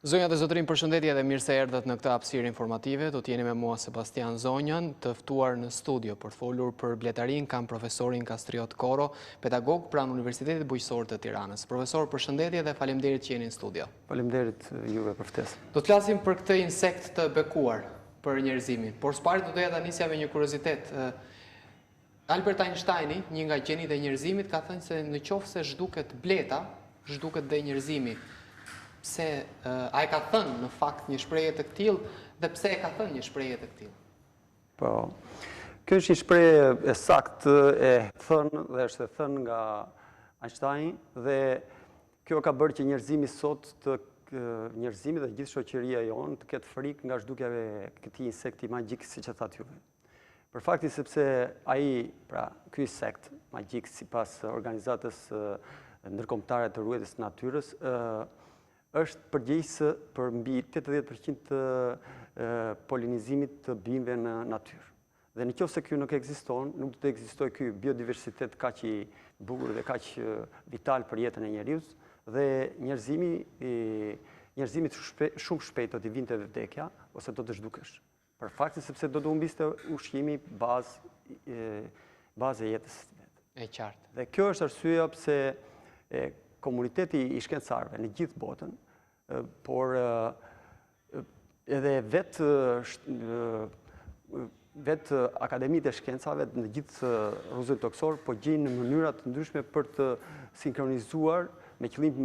Zonja dhe zotërin, përshëndetje dhe mirë se erdhët në këtë hapësirë informative. Do t'jeni me mua Sebastian Zonjan, të ftuar në studio për të folur për bletarin, kam profesorin Kastriot Korro, pedagog pranë Universitetit Bujqësor të Tiranës. Profesor, përshëndetje dhe faleminderit që jeni në studio. Faleminderit juve për ftesën. Do të flasim për këtë insekt të bekuar për njerëzimin, por s'pari do doja ta nisja me një kuriozitet. Albert Einsteini, një nga gjenit e njerëzimit, ka thënë se në qoftë se zhduket bleta, zhduket dhe njerëzimi. Pse a e ka thënë në fakt një shprehje të tillë dhe pse e ka thënë një shprehje të tillë? Po. Kjo është një shprehje e saktë e thënë dhe është e thënë nga Einstein dhe kjo ka bërë që njerëzimi sot njerëzimi dhe gjithë shoqëria jonë të ketë frikë nga zhdukjeve këtij insekti magjik siç e thatë juve. Për faktin sepse ai, pra, ky insekt magjik sipas organizatës ndërkombëtare të ruajtjes së natyrës, është përgjegjës për mbi 80% të polinizimit të bimëve në natyrë. Dhe nëse ky nuk ekziston, nuk do të ekzistojë ky biodiversitet kaq i bukur dhe kaq vital për jetën e njeriut, dhe njerëzimit shumë shpejt do t'i vinte vdekja ose do të zhdukesh. Për faktin sepse do të humbiste ushqimi bazë e jetës vetë. E qartë. Dhe kjo është arsyeja pse komuniteti i shkencëtarëve në gjithë botën, por edhe vetë akademitë e shkencave në gjithë rrugën toksor po gjejnë në mënyra të ndryshme për të sinkronizuar me qëllim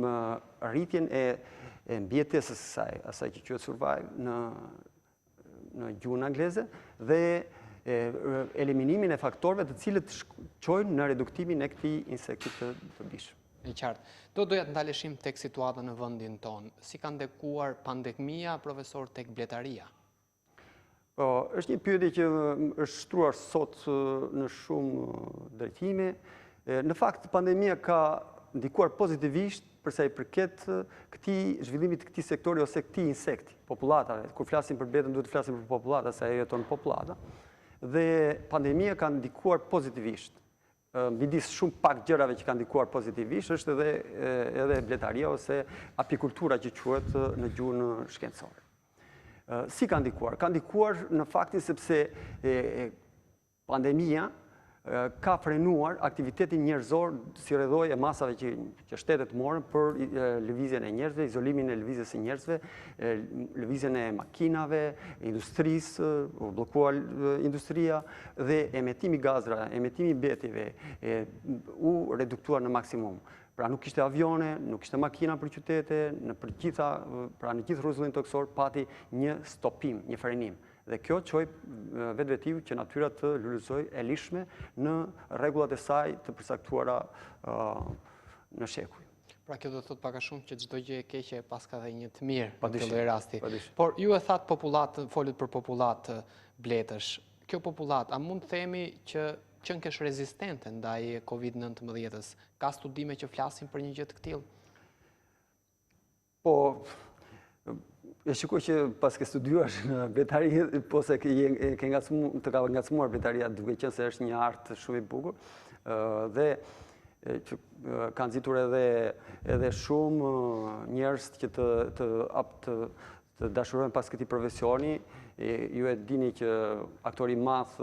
rritjen e mbijetesës së asaj që quhet survive në gjuhën angleze dhe eliminimin e faktorëve të cilët çojnë në reduktimin e këtij insekti të bishëm. E qartë. Doja të ndaleshim tek situata në vendin tonë. Si ka ndekuar pandemia, profesor, tek bletaria? Po, është një pyetje që është shtruar sot në shumë drejtime. Në fakt, pandemia ka ndikuar pozitivisht përsa i përket këtij zhvillimit të këtij sektori ose këtij insekti, popullatave. Kur flasim për bletën, duhet të flasim për popullata, se ajo jeton në popullata. Dhe pandemia ka ndikuar pozitivisht. Midis shumë pak gjërave që kanë ndikuar pozitivisht është edhe bletaria ose apikultura që quhet në gjuhën shkencore. Si ka ndikuar? Ka ndikuar në faktin sepse pandemia ka frenuar aktivitetin njerëzor si rrjedhoi e masave që shtetet morën për lëvizjen e njerëzve, izolimin e lëvizjes së njerëzve, lëvizjen e makinave, industrisë, u bllokua industria dhe emetimi gazra, emetimi betjeve u reduktuar në maksimum. Pra nuk kishte avione, nuk kishte makina për qytete, në gjithë rrugëllin toksor pati një stopim, një frenim. Dhe kjo çoi vetvetiu që natyra të lulëzojë e lishme në rregullat e saj të përcaktuara në shekuj. Pra kjo do të thotë pak a shumë që çdo gjë e keqe pas ka dhe një të mirë në këtë lloj rasti. Por ju e thatë popullat, folët për popullat bletësh. Kjo popullat, a mund të themi që qenë rezistente ndaj COVID-19-s? Ka studime që flasin për një gjë të tillë? Po, e shikoj që pas ke studiuar në bletari, po se të ka ngacmuar bletaria duke qenë se është një art shumë i bukur, dhe që kanë nxitur edhe shumë njerëz që të dashurojnë pas këtij profesioni. Ju e dini që aktori i madh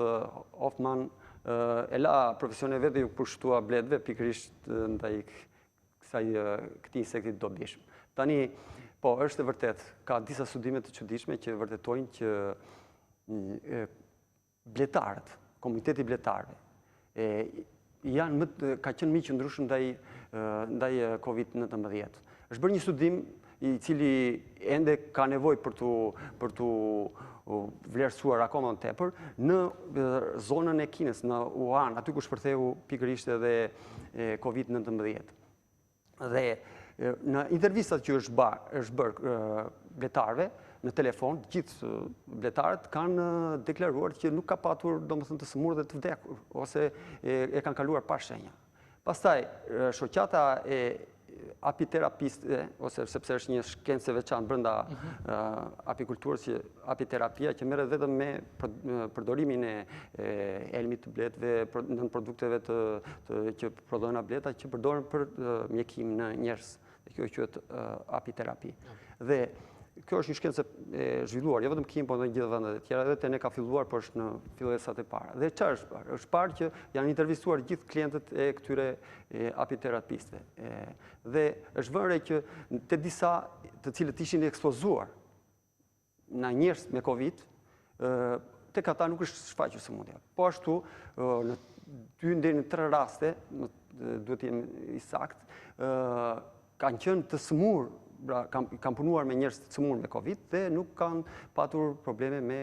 Hoffman e la profesionin e vet dhe ju pushtua bletëve pikërisht ndaj këtij insekti të dobishëm. Tani, po, është e vërtet, ka disa studime të çuditshme që vërtetojnë që bletarët, komuniteti i bletarëve, ka qenë më i qëndrueshëm ndaj COVID-19. Është bërë një studim i cili ende ka nevojë për tu vlerësuar akoma më tepër në zonën e Kinës, në Wuhan, aty ku shpërtheu pikërisht edhe COVID-19. Dhe në intervistat që është bërë bletarëve në telefon, gjithë bletarët kanë deklaruar që nuk ka patur domethënë të sëmurë dhe të vdekur, ose e kanë kaluar pa shenja. Pastaj, shoqata e apiterapiste, ose sepse është një shkencë e veçantë brenda apikulturës, apiterapia që merret vetëm me përdorimin e elmit të bletëve në produkteve që prodhojnë bleta që përdoren për mjekim në njerëz. Kjo quhet apiterapi. Dhe kjo është një shkencë e zhvilluar, jo vetëm Kim, por edhe në gjithë vendet e tjera, edhe te ne ka filluar, por është në fillesat e para. Dhe çfarë është parë? Është parë që janë intervistuar gjithë klientët e këtyre apiterapistëve. Dhe është vënë që te disa të cilët ishin ekspozuar në njerëz me Covid, tek ata nuk është shfaqur sëmundja. Po ashtu në 2 deri në 3 raste, duhet të jem i saktë, kanë qenë të smur, kanë punuar me njerëz të smur me Covid dhe nuk kanë patur probleme me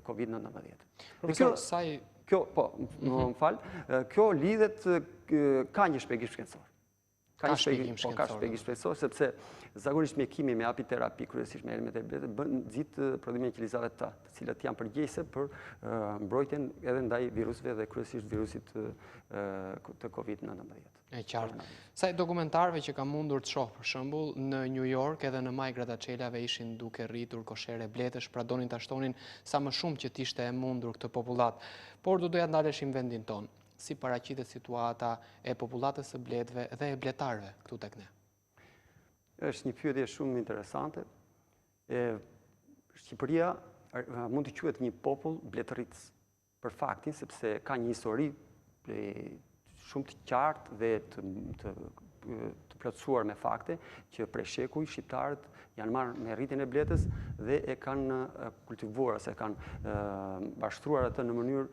Covid-19. Profesor, Kjo lidhet ka një shpjegim shkencor. Ka shpjegim shkencor, sepse zakonisht mjekimi me apiterapi, kryesisht me elemente blete, bën nxit prodhimin e qelizave të cilat janë përgjegjëse për mbrojtjen edhe ndaj virusëve dhe kryesisht virusit të Covid-19. E qartë. Sa dokumentarëve që kam mundur të shoh, për shembull, në New York edhe në maj gradaçelave ishin duke rritur koshere bletesh, pra donin ta shtonin sa më shumë që t'ishte e mundur këtë popullat. Por do doja ndaleshim vendin ton. Si paraqitet situata e popullatës së bletëve dhe e bletarëve këtu tek ne? Është një pyetje shumë interesante. Shqipëria mund të quhet një popull bletëritës, për faktin sepse ka një histori shumë të qartë dhe të plotësuar me fakte që prej shekuj shqiptarët janë marrë me rritjen e bletës dhe e kanë kultivuar, se kanë bashtruar atë në mënyrë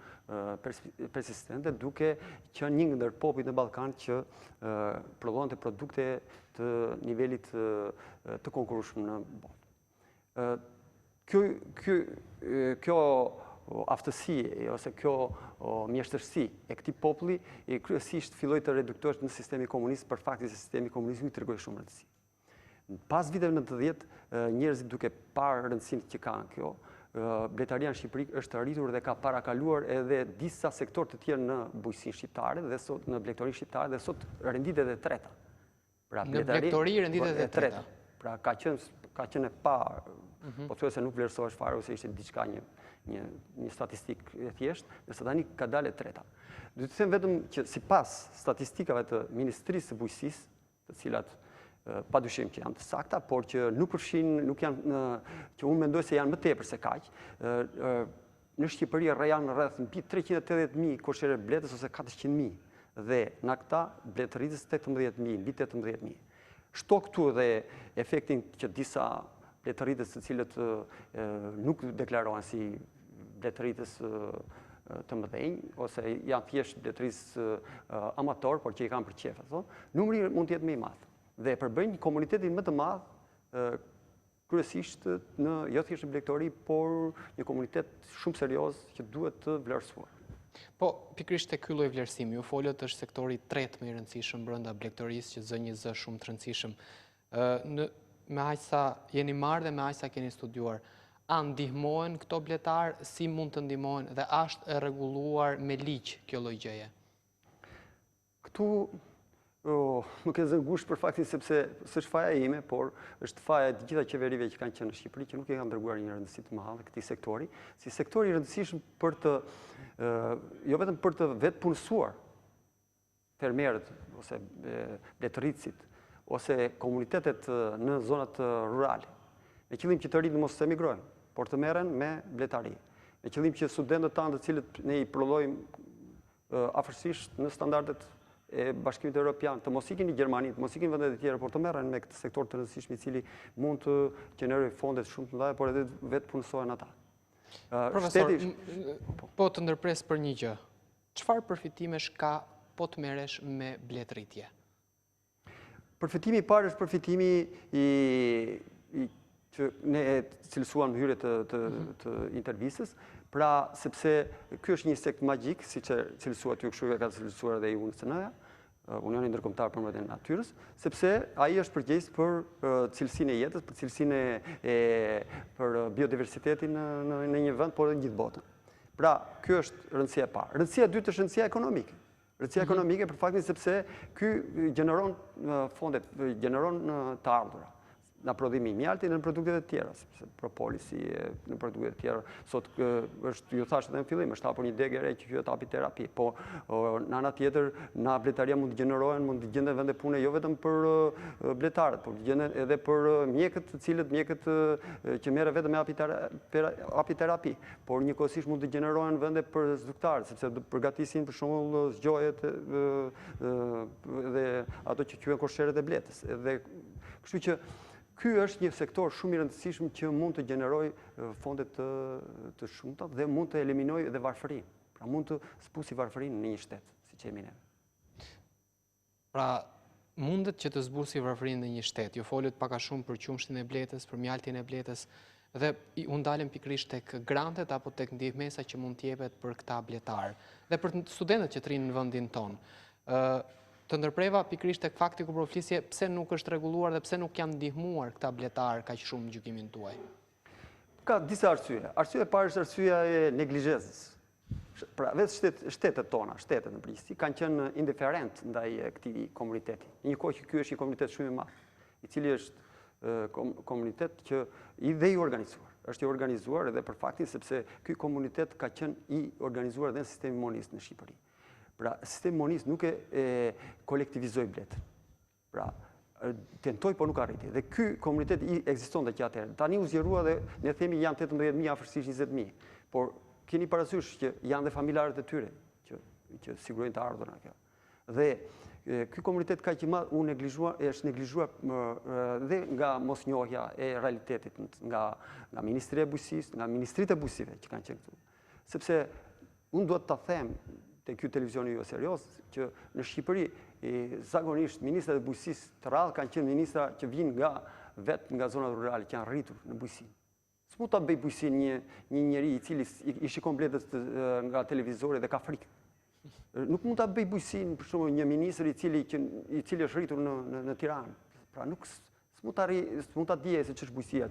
persistente, duke qenë një ndër popujt në Ballkan që prodhonte produkte të nivelit të konkurrueshëm në botë. Kjo aftësi ose kjo mjeshtërsi e këtij populli kryesisht filloi të reduktohet në sistemi komunist, për faktin se sistemi komunist i tregoi shumë rëndësi. Pas viteve 90, njerëzit duke parë rëndësinë që ka kjo, bletaria në Shqipëri është arritur dhe ka parakaluar edhe disa sektorë të tjerë në bujqësinë shqiptare dhe sot në blegtorinë shqiptare dhe sot renditet e treta. Në blegtori renditet e treta. Pra ka qenë e parë, po thuaj se nuk vlerësohesh fare ose ishte diçka një statistik e thjeshtë, ndërsa tani ka dalë e treta. Do të them vetëm që sipas statistikave të Ministrisë së Bujqësisë, të cilat padyshim që janë të sakta, por që nuk përfshin, nuk janë, që unë mendoj se janë më tepër se kaq, në Shqipëri janë rreth mbi 380.000 koshere bletës ose 400.000 dhe në këta bletëritës 18.000, mbi 18.000. Shto këtu dhe efektin që disa bletëritës të cilët nuk deklarohen si bletëritës të mëdhenj, ose janë thjesht bletëritës amator, por që i kanë për qef, numri mund të jetë më i madh. Dhe përbëjnë komunitetin më të madh, kryesisht në jo thjesht në blegtori, por një komunitet shumë serioz që duhet të vlerësuar. Po, pikrisht te ky lloj vlerësimi, ju folët është sektori i tretë më i rëndësishëm brenda blegtorisë, që zë një zë shumë të rëndësishëm. Me aq sa jeni marrë dhe me aq sa keni studiuar, a ndihmohen këto bletarë, si mund të ndihmohen dhe është e rregulluar me ligj kjo lloj gjëje? Këtu nuk e zë ngushtë për faktin sepse s'është faja ime, por është faja e të gjitha qeverive që kanë qenë në Shqipëri që nuk e kanë dërguar një rëndësi të madhe këtij sektori, si sektori i rëndësishëm për të jo vetëm për të vetë punësuar fermerët ose bletëritësit ose komunitetet në zonat rurale, me qëllim që të rinjtë mos të emigrojnë, por të merren me bletari. Me qëllim që studentët tanë të cilët ne i prodhojmë afërsisht në standardet e Bashkimit Evropian, të mos ikin në Gjermani, të mos ikin vendet e tjera, por të merren me këtë sektor të rëndësishëm i cili mund të gjenerojë fonde shumë të mëdha, por edhe vetë punësohen ata. Profesor, po të ndërpres për një gjë. Çfarë përfitimesh ka po të merresh me bletëritje? Përfitimi i parë është përfitimi që ne e cilësuam në hyrje të intervistës, pra sepse ky është një sekt magjik, siç e cilësuat ju, kështu e ka cilësuar edhe UNCN-ja, Unioni Ndërkombëtar për Mbrojtjen e Natyrës, sepse ai është përgjegjës për cilësinë e jetës, për cilësinë për biodiversitetin në një vend, por edhe në gjithë botën. Pra, ky është rëndësia e parë. Rëndësia e dytë është rëndësia ekonomike. Rëndësia ekonomike për faktin sepse ky gjeneron fondet, gjeneron të ardhura. në prodhimi i mjaltit në produktet e tjera, sepse propolisi në produktet e tjera, sot është, ju thash edhe në fillim, është hapur një degë e re që quhet apiterapi, po në ana tjetër, na bletaria mund të gjenerohen, mund të gjenden vende pune jo vetëm për bletarët, por të gjenden edhe për mjekët, mjekët që merren vetëm me apiterapi, por njëkohësisht mund të gjenerohen vende për zgduktarët, sepse përgatisin për shembull zgjohet dhe ato që quhen kosheret e bletës. Kështu që ky është një sektor shumë i rëndësishëm që mund të gjenerojë fonde të shumta dhe mund të eliminojë edhe varfërinë. Pra mund të zbusë varfërinë në një shtet, siç e jemi ne. Pra mundet që të zbusë varfërinë në një shtet. Ju folët pak a shumë për qumshtin e bletës, për mjaltin e bletës dhe u ndalem pikërisht tek grantet apo tek ndihmesa që mund të jepet për këta bletarë dhe për studentët që të rinë në vendin tonë. Të ndërpreva pikërisht tek fakti ku përflisje pse nuk është rregulluar dhe pse nuk janë ndihmuar këta bletarë kaq shumë në gjykimin tuaj. Ka disa arsye. Arsyeja e parë është arsyeja e neglizhenzës. Pra vetë shtetet tona, shtetet në përgjithësi, kanë qenë indiferent ndaj këtij komuniteti. Në një kohë që ky është një komunitet shumë i madh, i cili është komunitet që i organizuar. Është i organizuar edhe për faktin sepse ky komunitet ka qenë i organizuar edhe në sistemin monist në Shqipëri. Pra, sistemi monist nuk e kolektivizoi bletën. Pra, tentoi, por nuk arriti. Dhe ky komunitet i ekzistonte që atëherë. Tani u zgjerua dhe ne themi janë 18.000, afërsisht 20.000. Por keni parasysh që janë dhe familjarët e tyre që sigurojnë të ardhurën atje. Dhe ky komunitet ka që madh është neglizhuar dhe nga mosnjohja e realitetit, nga Ministria e Bujqësisë, nga ministritë e bujqësive që kanë qenë këtu. Sepse unë duhet ta them te ky televizioni jo serioz, që në Shqipëri zakonisht ministrat e bujqësisë të radhë kanë qenë ministra që vinë vetë nga zonat rurale, që janë rritur në bujqësinë. S'mund ta bëj bujqësinë një njeri i cili i shikon bletës nga televizori dhe ka frikë. Nuk mund ta bëj bujqësinë për shembull një ministër i cili është rritur në Tiranë. Pra nuk s'mund ta dijë se ç'është bujqësia,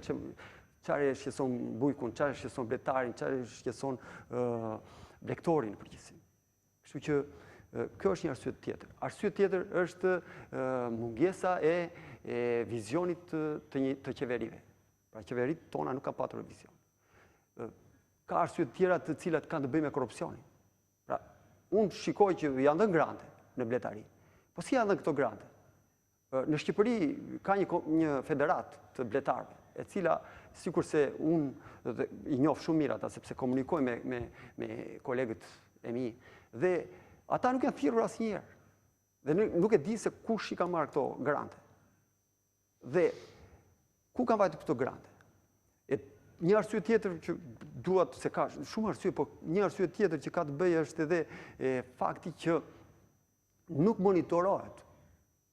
çfarë shqetëson bujkun, çfarë shqetëson bletarin, çfarë shqetëson blegtorin në përgjithësi. Kështu që kjo është një arsye tjetër. Arsye tjetër është mungesa e vizionit të qeverive. Pra qeveritë tona nuk kanë patur vizion. Ka arsye tjera të cilat kanë të bëjnë me korrupsionin. Pra, unë shikoj që janë dhënë grante në bletari. Po si janë dhënë këto grante? Në Shqipëri ka një federat të bletarëve, e cila sikurse unë i njoh shumë mirë ata sepse komunikoj me kolegët e mi. Dhe ata nuk janë thirrur asnjëherë. Dhe nuk e di se kush i ka marrë këto grante. Dhe ku kanë vajtur këto grante? Një arsye tjetër që duat se ka shumë arsye, po një arsye tjetër që ka të bëjë është edhe fakti që nuk monitorohet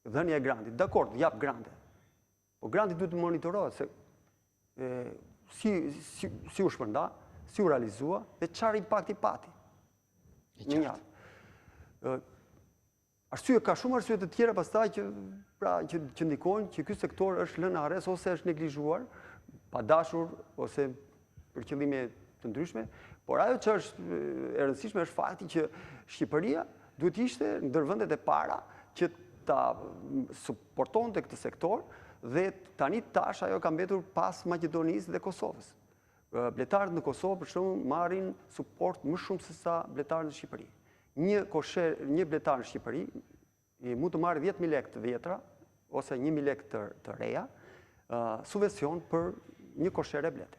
dhënia e grantit. Dakor, jap grante. Po granti duhet të monitorohet se si u shpërnda, si u realizua dhe çfarë impakti pati. Ka shumë arsye të tjera pastaj që ndikojnë që ky sektor është lënë arres ose është neglizhuar, pa dashur ose për qëllime të ndryshme, por ajo që është e rëndësishme është fakti që Shqipëria duhet ishte ndër vendet e para që ta suportonte këtë sektor dhe tani tash ajo ka mbetur pas Maqedonisë dhe Kosovës. Bletarët në Kosovë për shembull marrin suport më shumë se sa bletarët në Shqipëri. Një bletar në Shqipëri mund të marrë 10.000 lekë të vjetra ose 1.000 lekë të reja subvencion për një koshere blete.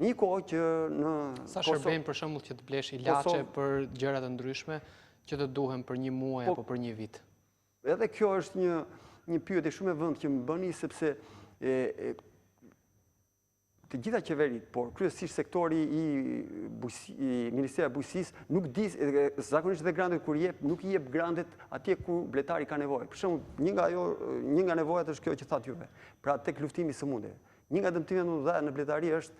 Një kohë që në Sa shërbejnë për shembull që të blesh ilaçe për gjëra të ndryshme që të duhen për një muaj apo për një vit? Edhe kjo është një pyetje shumë e vëndë që më bëni sepse të gjitha qeverit, por kryesisht sektori i Ministria e Bujqësisë nuk di, zakonisht dhe grandet kur jep, nuk i jep grandet atje ku bletari ka nevojë. Për shembull, një nga nevojat është kjo që thatë juve, pra tek luftimi i sëmundjeve. Një nga dëmtimet më të mëdha në bletari është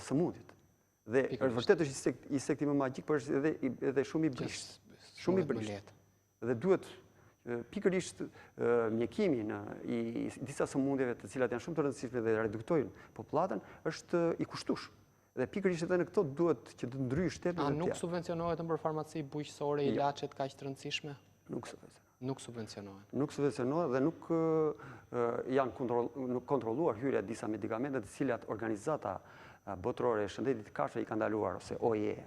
sëmundjet. Dhe vërtet është insekti më magjik, por është edhe shumë i brisht. Shumë i brisht. Dhe duhet pikërisht mjekimi i disa sëmundjeve të cilat janë shumë të rëndësishme dhe reduktojnë popullatën është i kushtueshëm. Dhe pikërisht edhe në këto duhet që të ndryjë shteti. A nuk subvencionohet për farmaci bujqësore ilaçet kaq të rëndësishme? Nuk subvencionohet. Nuk subvencionohen. Nuk subvencionohet dhe nuk janë kontrolluar hyrja disa medikamente të cilat organizata botërore e shëndetit të kafshëve i ka ndaluar, ose OIE.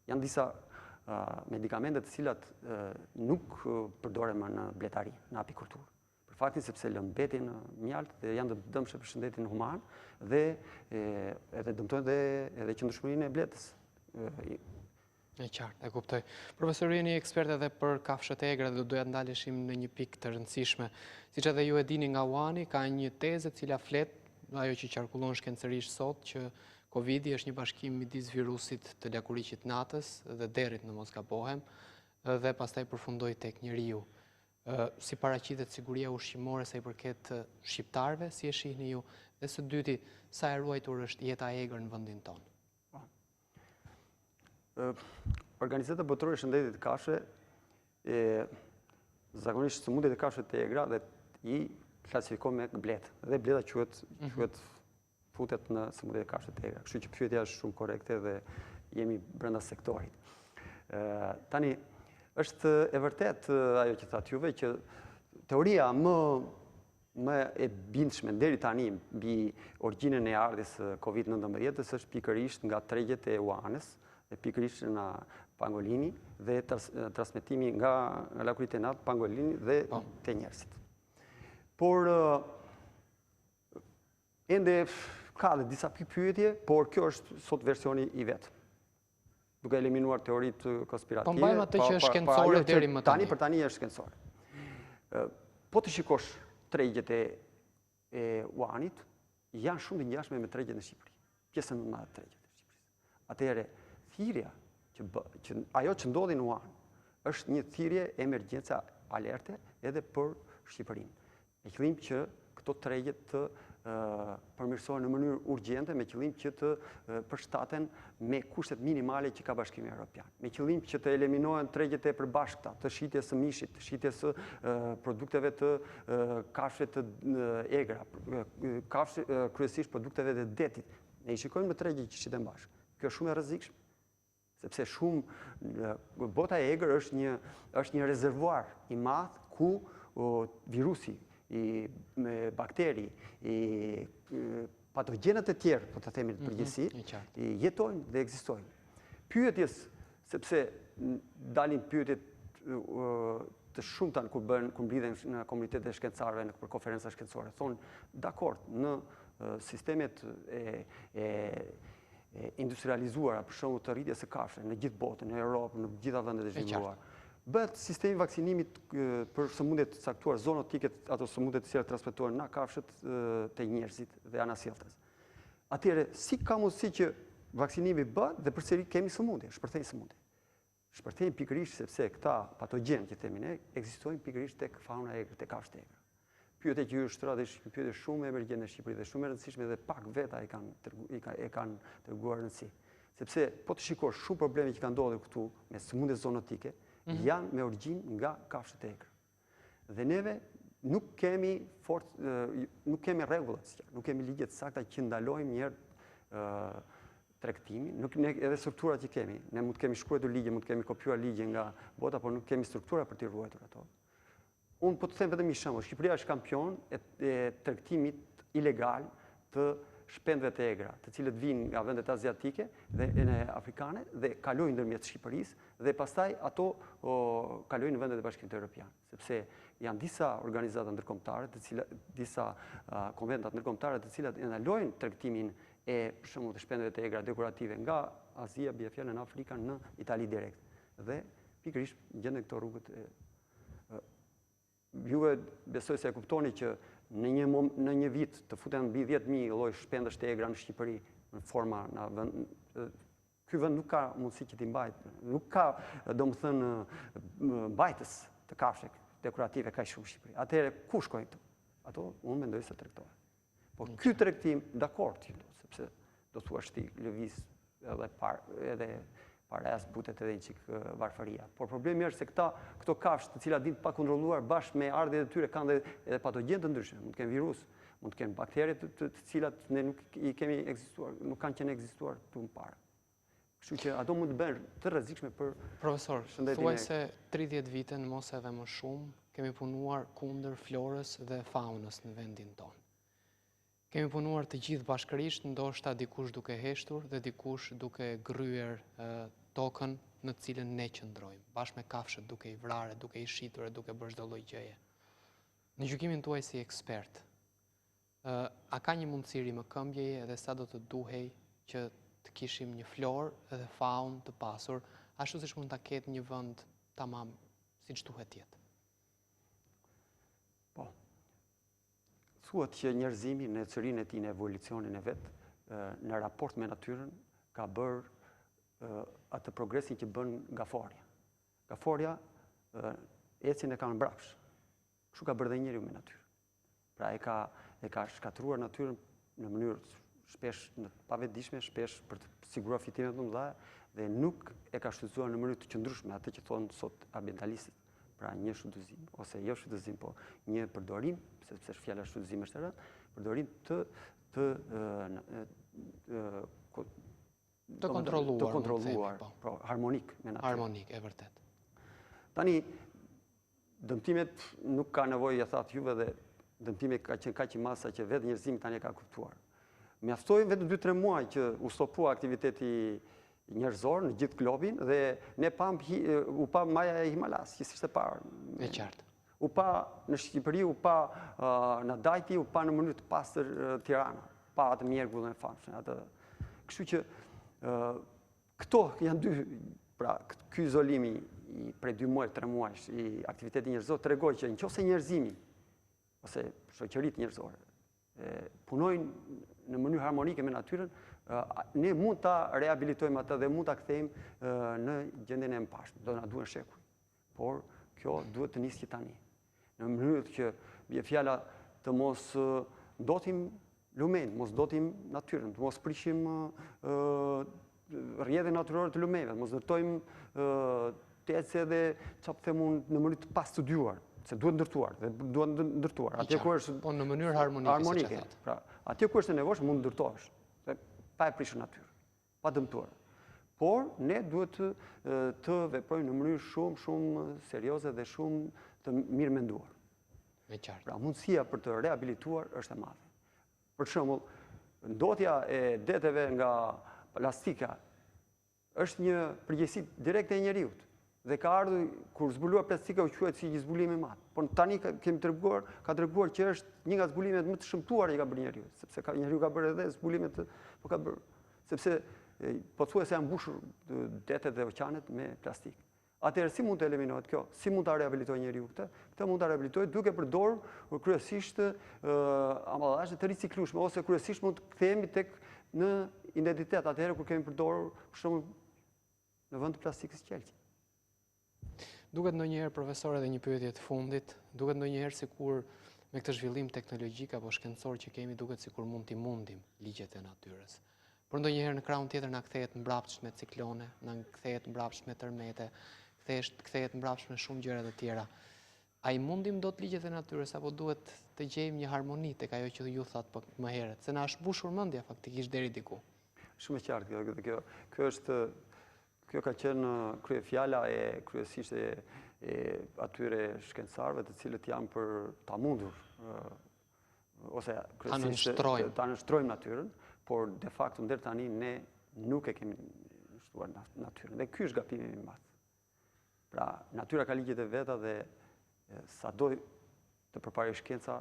Janë disa medikamente të cilat nuk përdoren më në bletari, në apikulturë. Për faktin sepse lënë mbetin mjaltë dhe janë të dëmshme për shëndetin human dhe edhe dëmtojnë edhe qëndrueshmërinë e bletës. E qartë, e kuptoj. Profesor, jeni ekspert edhe për kafshët e egra dhe doja të ndaleshim në një pikë të rëndësishme. Siç edhe ju e dini nga Wuhani, ka një tezë e cila flet, ajo që qarkullon shkencërisht sot, që Covidi është një bashkim midis virusit të lakuriqit natës dhe derit, në mos gabohem, dhe pastaj përfundoi tek njeriu. Si paraqitet siguria ushqimore sa i përket shqiptarëve, si e shihni ju, dhe së dyti, sa e ruajtur është jeta e egër në vendin tonë? Organizata botërore e shëndetit të kafshëve zakonisht sëmundjet e kafshëve të egra dhe i klasifikohen me bletë. Dhe bleta quhet futet në sëmundjet e kafshëve të egra. Kështu që pyetja është shumë korekte dhe jemi brenda sektorit. Tani është e vërtet ajo që thatë juve që teoria më e bindshme deri tani mbi origjinën e ardhjes së COVID-19 është pikërisht nga tregjet e Wuhanës, dhe pikërisht nga pangolini dhe transmetimi nga lakuriqit e natë, pangolini dhe te njerëzit. Por ende ka dhe disa pyetje, por kjo është sot versioni i vet. Duke eliminuar teoritë konspirative. Po mbajmë atë që është shkencore deri më tani. Për tani është shkencore. Po të shikosh tregjet e Wuhanit, janë shumë të ngjashme me tregjet në Shqipëri. Pjesën më të madhe të tregjet në Shqipëri. Atëherë, thirrja që ajo që ndodhi në Wuhan është një thirrje emergjenca alerte edhe për Shqipërinë. Me qëllim që këto tregje të përmirësohen në mënyrë urgjente, me qëllim që të përshtaten me kushtet minimale që ka Bashkimi Evropian. Me qëllim që të eliminohen tregjet e përbashkëta, të shitjes së mishit, të shitjes së produkteve të kafshëve të egra, kryesisht produkteve të detit. Ne i shikojmë në tregje që shiten bashkë. Kjo është shumë e rrezikshme, sepse bota e egër është një rezervuar i madh ku virusi, i bakteri, i patogjenët e tjerë, po të themi në përgjithësi, jetojnë dhe ekzistojnë. Pyetjes, sepse dalin pyetjet të shumta kur mblidhen në komunitetet e shkencëtarëve në konferenca shkencore, thonë dakord në sistemet industrializuara për shembull të rritjes së kafshëve në gjithë botën, në Europë, në gjitha vendet e zhvilluara. Bëhet sistemi vaksinimit për sëmundjet të caktuar zoonotike, ato sëmundjet të cilat transmetohen nga kafshët te njerëzit dhe anasjelltas. Atëherë, si ka mundësi që vaksinimi bëhet dhe përsëri kemi sëmundje, shpërthejnë sëmundje? Shpërthejnë pikërisht sepse këta patogjen që themi ne ekzistojnë pikërisht tek fauna e egër, tek kafshët e egra. Pyetja që ju shtrati është një pyetje shumë emergjente në Shqipëri dhe shumë e rëndësishme dhe pak veta e kanë treguar rëndësi. Sepse po të shikosh shumë probleme që kanë ndodhur këtu me sëmundje zoonotike, janë me origjinë nga kafshët e egra. Dhe neve nuk kemi rregullat, nuk kemi ligje të sakta që ndalojmë njëherë tregtimin, edhe strukturat që kemi. Ne mund të kemi shkruar ligje, mund të kemi kopjuar ligje nga bota, por nuk kemi struktura për t'i ruajtur ato. Unë po të them vetëm një shembull, Shqipëria është kampion e tregtimit ilegal të shpendëve të egra, të cilët vinë nga vendet aziatike dhe afrikane dhe kalojnë ndërmjet Shqipërisë dhe pastaj ato kalojnë në vendet e Bashkimit Evropian, sepse janë disa organizata ndërkombëtare, disa konventa ndërkombëtare të cilat ndalojnë tregtimin e për shembull të shpendëve të egra dekorative nga Azia, bie fjalën në Afrikën, në Itali direkt. Dhe pikërisht gjenden këto rrugët. Juve besoj se e kuptoni që në një vit të futen mbi 10.000 lloj shpendësh të egra në Shqipëri në forma ky vend nuk ka mundësi që t'i mbajë, nuk ka domethënë mbajtës të kafshëve dekorative kaq shumë në Shqipëri. Atëherë ku shkojnë këto? Ato unë mendoj se tregtohen. Po ky tregtim dakord, sepse do thuash ti lëviz edhe paras butet edhe një çik varfëria. Por problemi është se këto kafshë të cilat dinë pa kontrolluar bashkë me ardhjën e tyre kanë edhe patogjen të ndryshme, mund të kenë virus, mund të kenë baktere të cilat ne nuk i kemi ekzistuar, nuk kanë qenë ekzistuar këtu më parë. Kështu që ato mund të bëhen të rrezikshme për Profesor, thuaj se 30 vite në mos edhe më shumë kemi punuar kundër florës dhe faunës në vendin tonë. Kemi punuar të gjithë bashkërisht, ndoshta dikush duke heshtur dhe dikush duke gryer tokën në cilën ne qëndrojmë, bashkë me kafshët duke i vrarë, duke i shitur e duke bërë çdo lloj gjëje. Në gjykimin tuaj si ekspert, a ka një mundësi rimëkëmbjeje dhe sa do të duhej që të kishim një florë dhe faunë të pasur, ashtu siç mund ta ketë një vend tamam siç duhet jetë? Po. Thuhet që njerëzimi në çërinë e tij, në evolucionin e vet, në raport me natyrën, ka bërë atë progresin që bën gaforja. Gaforja ecjen e ka mbrapsh. Kështu ka bërë dhe njeriu me natyrën. Pra e ka shkatruar natyrën në mënyrë shpesh pa vetëdijshme, shpesh për të siguruar fitime të mëdha dhe nuk e ka shfrytzuar në mënyrë të qëndrueshme, atë që thonë sot ambientalistët. Pra një shfrytëzim ose jo shfrytëzim, po një përdorim, sepse fjala shfrytëzim është e rëndë, përdorim të kontrolluar, po, harmonik me natyrën. Harmonik, e vërtet. Tani, dëmtimet nuk ka nevojë, ja thatë juve, dhe dëmtimet ka qenë kaq i madh sa që vetë njerëzimi tani e ka kuptuar. Mjaftojnë vetëm 2-3 muaj që u stopua aktiviteti njerëzor në gjithë globin dhe ne u pa maja e Himalas, që ishte parë. E qartë. U pa në Shqipëri, u pa në Dajti, u pa në mënyrë të pastër Tirana, pa atë mjergullën e famshme. Kështu që këto janë dy, pra ky izolimi prej 2 muaj, 3 muaj i aktivitetit njerëzor tregoj që nëse njerëzimi ose shoqëritë njerëzore punojnë në mënyrë harmonike me natyrën, ne mund ta rehabilitojmë atë dhe mund ta kthejmë në gjendjen e mëparshme. Do na duhen shekuj. Por kjo duhet të nisë tani. Në mënyrë që bie fjala të mos ndotim lumen, mos ndotim natyrën, të mos prishim rrjedhën natyrore të lumeve, mos ndërtojmë të ecë edhe çfarë them unë në mënyrë të pastudiuar, se duhet ndërtuar, dhe duhet ndërtuar. Atje ku është po në mënyrë harmonike, pra, atje ku është e nevojshme mund ndërtohesh, pa e prishur natyrën, pa dëmtuar. Por ne duhet të veprojmë në mënyrë shumë serioze dhe shumë të mirë menduar. Me qartë. Pra, mundësia për të rehabilituar është e madhe. Për shembull, ndotja e deteve nga plastika është një përgjegjësi direkte e njeriut. Dhe ka ardhur, kur zbuluar plastika u quhet si një zbulim i madh. Por tani ka treguar që është një nga zbulimet më të shëmtuara që ka bërë njeriu, sepse njeriu ka bërë edhe zbulimet, po ka bërë, sepse pothuajse janë mbushur detet dhe oqanet me plastik. Atëherë si mund të eliminohet kjo? Si mund ta rehabilitojë njeriu këtë? Këtë mund ta rehabilitojë duke përdorur kryesisht amballazhe të riciklueshme ose kryesisht mund të kthehemi tek në identitet atëherë kur kemi përdorur për shembull në vend të plastikës qelçi. Duket ndonjëherë, profesor, edhe një pyetje të fundit, duket ndonjëherë sikur me këtë zhvillim teknologjik apo shkencor që kemi, duket sikur mund t'i mundim ligjet e natyrës. Por ndonjëherë në krahun tjetër na kthehet mbrapsht me ciklone, na kthehet mbrapsht me tërmete, kthehet mbrapsht me shumë gjëra të tjera. A i mundim dot ligjet e natyrës apo duhet të gjejmë një harmoni tek ajo që ju thatë më herët, se na është mbushur mendja faktikisht deri diku? Shumë e qartë kjo. Kjo ka qenë kryefjala kryesisht e atyre shkencëtarëve të cilët janë për ta mundur ose kryesisht ta nënshtrojmë natyrën, por de facto deri tani ne nuk e kemi nështruar natyrën. Dhe ky është gabimi i madh. Pra, natyra ka ligjet e veta dhe sado të përparë shkenca,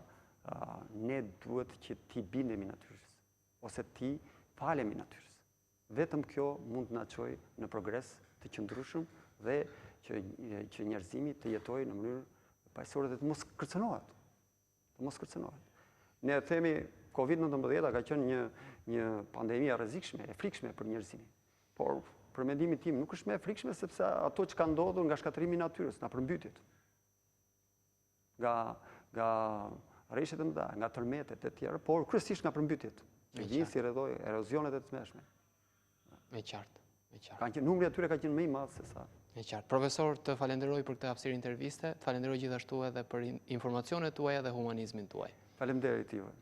ne duhet që ti bindemi natyrës ose ti falemi natyrës. Vetëm kjo mund të na çojë në progres të qëndrueshëm dhe që njerëzimi të jetojë në mënyrë paqësore dhe të mos kërcënohet. Ne themi COVID-19 ka qenë një pandemi e rrezikshme, e frikshme për njerëzimin. Por për mendimin tim nuk është më e frikshme sepse ato që ka ndodhur nga shkatërimi i natyrës, nga përmbytjet, nga rreshet e mëdha, nga tërmetet e tjera, por kryesisht nga përmbytjet. Megjithëse si rrëdhoi erozionet e të tmeshme. Me qartë. Numri atyre ka qenë më i madh se sa. Me qartë. Profesor, të falenderoj për këtë hapësirë interviste, të falenderoj gjithashtu edhe për informacionet tuaja dhe humanizmin tuaj. Faleminderit juve.